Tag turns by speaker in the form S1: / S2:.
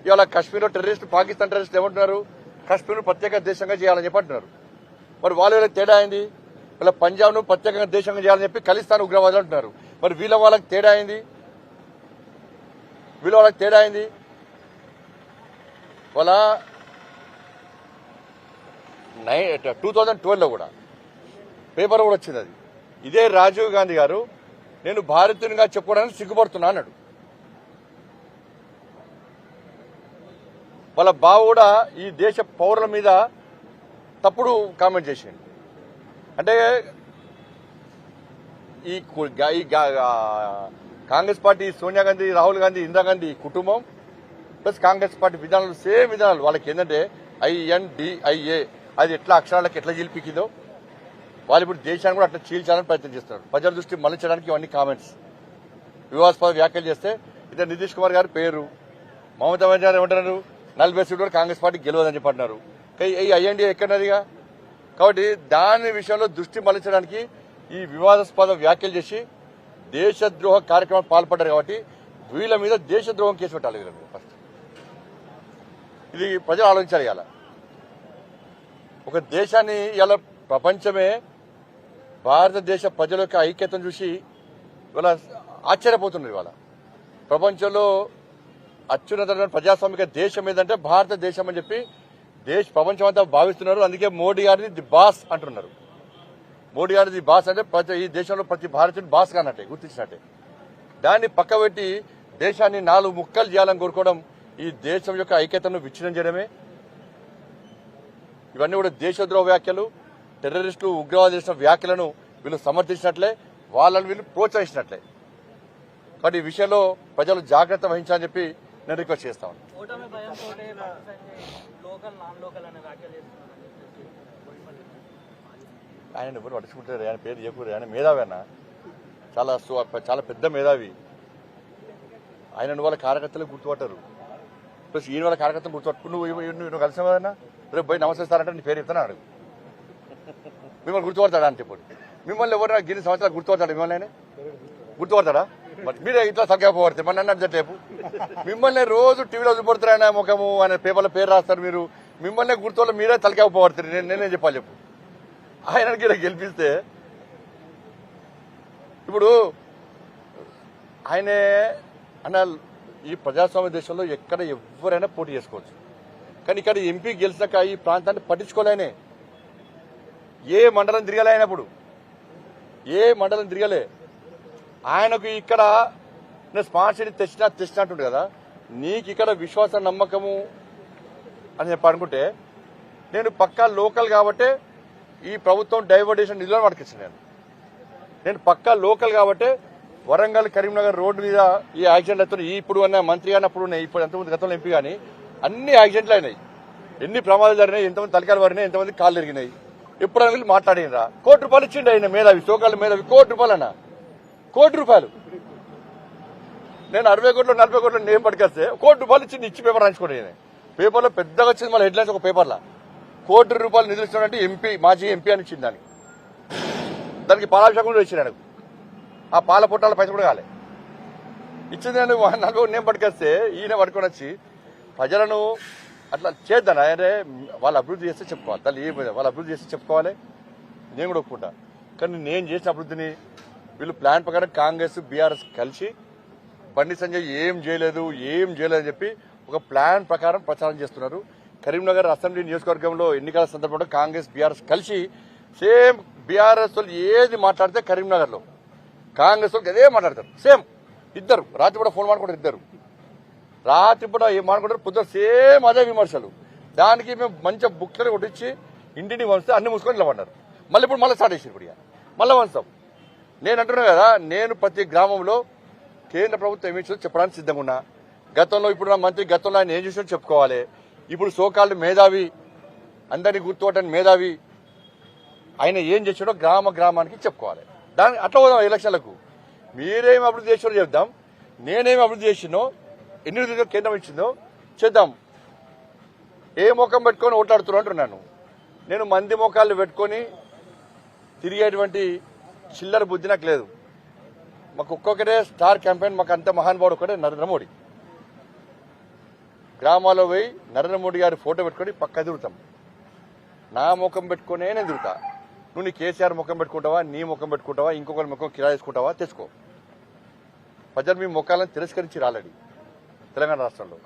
S1: ఇవాళ కశ్మీర్లో టెర్రరిస్ట్ పాకిస్తాన్ టెర్రరిస్టులు ఏమంటున్నారు, కశ్మీర్ను ప్రత్యేక దేశంగా చేయాలని చెప్పి అంటున్నారు. మరి వాళ్ళకి తేడా అయింది. వీళ్ళ పంజాబ్ను ప్రత్యేకంగా దేశంగా చేయాలని చెప్పి ఖలిస్తాన్ ఉగ్రవాదులు అంటున్నారు. మరి వాళ్ళకి తేడా అయింది. వాళ్ళకి తేడా అయింది. వాళ్ళ 2012లో కూడా పేపర్ కూడా వచ్చింది. అది ఇదే రాజీవ్ గాంధీ గారు నేను భారతీయునిగా చెప్పుకోవడానికి సిగ్గుపడుతున్నా అన్నాడు. వాళ్ళ బావ కూడా ఈ దేశ పౌరుల మీద తప్పుడు కామెంట్ చేసిండు. అంటే ఈ కాంగ్రెస్ పార్టీ సోనియా గాంధీ, రాహుల్ గాంధీ, ఇందిరాగాంధీ కుటుంబం ప్లస్ కాంగ్రెస్ పార్టీ విధానాలు సేమ్ విధానాలు. వాళ్ళకి ఏంటంటే INDIA అది ఎట్లా అక్షరాలకు ఎట్లా చీల్పికిందో వాళ్ళు ఇప్పుడు దేశాన్ని కూడా అట్లా చీల్చాలని ప్రయత్నం చేస్తున్నారు. ప్రజల దృష్టి మళ్లించడానికి ఇవన్నీ కామెంట్స్, వివాదాస్పద వ్యాఖ్యలు చేస్తే ఇద్దరు నితీష్ కుమార్ గారి పేరు, మమతా బెనర్జీ గారు ఏమంటున్నారు 40 సీట్లు కూడా కాంగ్రెస్ పార్టీ గెలవదని చెప్పి అంటున్నారు. ఈ INDA ఎక్కడన్నదిగా. కాబట్టి దాని విషయంలో దృష్టి మళ్లించడానికి ఈ వివాదాస్పద వ్యాఖ్యలు చేసి దేశద్రోహ కార్యక్రమాలు పాల్పడ్డారు. కాబట్టి వీళ్ళ మీద దేశద్రోహం కేసు పెట్టాలి. వీళ్ళ మీద ఫస్ట్ ఇది ప్రజలు ఆలోచించాలి. ఇవాళ ఒక దేశాన్ని ఇవాళ ప్రపంచమే భారతదేశ ప్రజల యొక్క ఐక్యతను చూసి ఇవాళ ఆశ్చర్యపోతున్నారు. ఇవాళ ప్రపంచంలో అత్యున్నతమైన ప్రజాస్వామిక దేశం ఏదంటే భారతదేశం అని చెప్పి ప్రపంచం అంతా భావిస్తున్నారు. అందుకే మోడీ గారిని ది బాస్ అంటున్నారు. మోడీ గారి ది బాస్ అంటే ఈ దేశంలో ప్రతి భారతీయుడు బాస్ కానట్టే గుర్తించినట్టే. దాన్ని పక్కబెట్టి దేశాన్ని 4 ముక్కలు చేయాలని కోరుకోవడం ఈ దేశం యొక్క ఐక్యతను విచ్ఛిన్నం చేయడమే. ఇవన్నీ కూడా దేశద్రోహ వ్యాఖ్యలు, టెర్రరిస్టులు, ఉగ్రవాద చేసిన వ్యాఖ్యలను వీళ్ళు సమర్థించినట్లే, వాళ్ళని వీళ్ళు ప్రోత్సహించినట్లే. కాబట్టి ఈ విషయంలో ప్రజలు జాగ్రత్త వహించాలని చెప్పి నేను రిక్వెస్ట్ చేస్తాను. ఆయన ఎవరు పట్టించుకుంటారు? ఆయన పేరు చెప్పారు. ఆయన మేధావి అన్న, చాలా పెద్ద మేధావి. ఆయన వాళ్ళ కార్యకర్తలు గుర్తుపట్టారు. ప్లస్ ఈయన వాళ్ళ కార్యకర్తలు గుర్తుపట్టు. నువ్వు కలిసిన కదన్నా, రేపు పోయి నమస్కారంటే నీ పేరు చెప్తాను అడుగు. మిమ్మల్ని గుర్తుపడతాడా అని చెప్పాడు. మిమ్మల్ని ఎవరైనా గిన్ని సంవత్సరాలు గుర్తుపడతాడు? మిమ్మల్ని గుర్తుపడతాడా? మరి మీరే ఇట్లా తగ్గకపోతే మన అన్నట్టు రేపు మిమ్మల్ని రోజు టీవీలో చూపడతారు. ఆయన ముఖము, ఆయన పేపర్లో పేరు రాస్తారు. మీరు మిమ్మల్ని గుర్తుపడ మీరే తలకపోతారు. నేనేం చెప్పాలి చెప్పు. ఆయనకి గెలిపిస్తే ఇప్పుడు ఆయనే అన్న ఈ ప్రజాస్వామ్య దేశంలో ఎక్కడ ఎవరైనా పోటీ చేసుకోవచ్చు. కానీ ఇక్కడ ఎంపీ గెలిచాక ఈ ప్రాంతాన్ని పట్టించుకోలేనే. ఏ మండలం తిరగలే అయినప్పుడు, ఏ మండలం తిరగలే. ఆయనకు ఇక్కడ నేను స్మార్ట్ సిటీ తెచ్చినట్టుండు కదా. నీకు ఇక్కడ విశ్వాస నమ్మకము అని చెప్పి అనుకుంటే నేను పక్కా లోకల్ కాబట్టే ఈ ప్రభుత్వం డైవర్టేషన్ నిధులను పట్టుకొచ్చాను. నేను పక్కా లోకల్ కాబట్టే వరంగల్ కరీంనగర్ రోడ్డు మీద ఈ యాక్సిడెంట్లు ఇప్పుడు అన్న మంత్రి గాని అప్పుడు ఉన్నాయి, ఇప్పుడు ఎంతమంది గతంలో ఎంపీ కానీ అన్ని యాక్సిడెంట్లు అయినాయి. ఎన్ని ప్రమాదాలు జరిగినాయి, ఎంతమంది తలకాయలు వారినాయి, ఎంతమంది కాళ్ళు ఎరిగినాయి. ఎప్పుడైనా వెళ్ళి మాట్లాడినరా? ₹1 ఇచ్చిండి ఆయన మేధావి, సోకాళ్ళ మేధావి. ₹1 అన్న, ₹1. నేను 60 కోట్లు 40 కోట్లు నేమ్ పట్టుకొస్తే ₹1 ఇచ్చింది. ఇచ్చి పేపర్ రాయించుకోండి. పేపర్లో పెద్దగా వచ్చింది. మళ్ళీ హెడ్లైన్స్ ఒక పేపర్లో ₹1 నిధులు ఇచ్చినట్టు ఎంపీ, మాజీ ఎంపీ అని ఇచ్చింది. దానికి పాలాభిషేకం కూడా ఇచ్చింది. ఆయనకు ఆ పాల పొట్టాల పైసలు కూడా కాలే ఇచ్చింది. నేను 40 నేమ్ పట్టుకొస్తే ఈయన పట్టుకొని వచ్చి ప్రజలను అట్లా చేద్దాను. అరే వాళ్ళు అభివృద్ధి చేస్తే చెప్పుకోవాలి. తల్లి వాళ్ళు అభివృద్ధి చేస్తే చెప్పుకోవాలి. నేను కూడా ఒప్పుకుంటా. కానీ నేను చేసిన అభివృద్ధిని వీళ్ళు ప్లాన్ ప్రకారం కాంగ్రెస్ బీఆర్ఎస్ కలిసి బండి సంజయ్ ఏం చేయలేదు అని చెప్పి ఒక ప్లాన్ ప్రకారం ప్రచారం చేస్తున్నారు. కరీంనగర్ అసెంబ్లీ నియోజకవర్గంలో ఎన్నికల సందర్భంలో కాంగ్రెస్ బీఆర్ఎస్ కలిసి సేమ్ బీఆర్ఎస్ వాళ్ళు ఏది మాట్లాడితే కరీంనగర్లో కాంగ్రెస్ వాళ్ళకి అదే మాట్లాడతారు. సేమ్ ఇద్దరు రాత్రి కూడా ఫోన్ మాట్లాడుకుంటారు. ఇద్దరు రాత్రి కూడా ఏం మాట్లాడుకుంటారు, పొద్దున సేమ్ అదే విమర్శలు. దానికి మేము మంచిగా బుక్లను కొట్టించి ఇంటిని వంచితే అన్ని మూసుకొని నిలబడ్డారు. మళ్ళీ ఇప్పుడు మళ్ళీ స్టార్ట్ చేసి ఇప్పుడు మళ్ళీ వంచాం. నేను అంటున్నా కదా, నేను ప్రతి గ్రామంలో కేంద్ర ప్రభుత్వం ఏమి ఇచ్చిందో చెప్పడానికి సిద్ధంగా ఉన్నా. గతంలో ఇప్పుడు నా మంత్రి గతంలో ఆయన ఏం చేసినో చెప్పుకోవాలి. ఇప్పుడు సోకాళ్ళు మేధావి, అందరినీ గుర్తుపట్టని మేధావి, ఆయన ఏం చేసాడో గ్రామానికి చెప్పుకోవాలి. దాన్ని అట్లా పోదాం ఎలక్షన్లకు. మీరేమి అభివృద్ధి చేసారో చెప్దాం, నేనేమి అభివృద్ధి చేసినో, ఎన్ని నిధులు కేంద్రం ఇచ్చిందో చేద్దాం. ఏ ముఖం పెట్టుకొని ఓట్లాడుతున్నా అంటున్నాను. నేను మంది ముఖాలు పెట్టుకొని తిరిగేటువంటి చిల్లర బుద్ధి నాకు లేదు. మాకు ఒక్కొక్కటే స్టార్ క్యాంపెయిన్, మాకు అంత మహానుభావుడు ఒకటే నరేంద్ర మోడీ. గ్రామాల్లో పోయి నరేంద్ర మోడీ గారి ఫోటో పెట్టుకొని పక్క తిరుగుతాం. నా ముఖం పెట్టుకునే నేను తిరుగుతా. నువ్వు నీ కేసీఆర్ ముఖం పెట్టుకుంటావా, నీ ముఖం పెట్టుకుంటావా, ఇంకొకరి ముఖం కిరాయి వేసుకుంటావా తెచ్చుకో. ప్రజలు మీ ముఖాలను తిరస్కరించి రాలేడు తెలంగాణ రాష్ట్రంలో.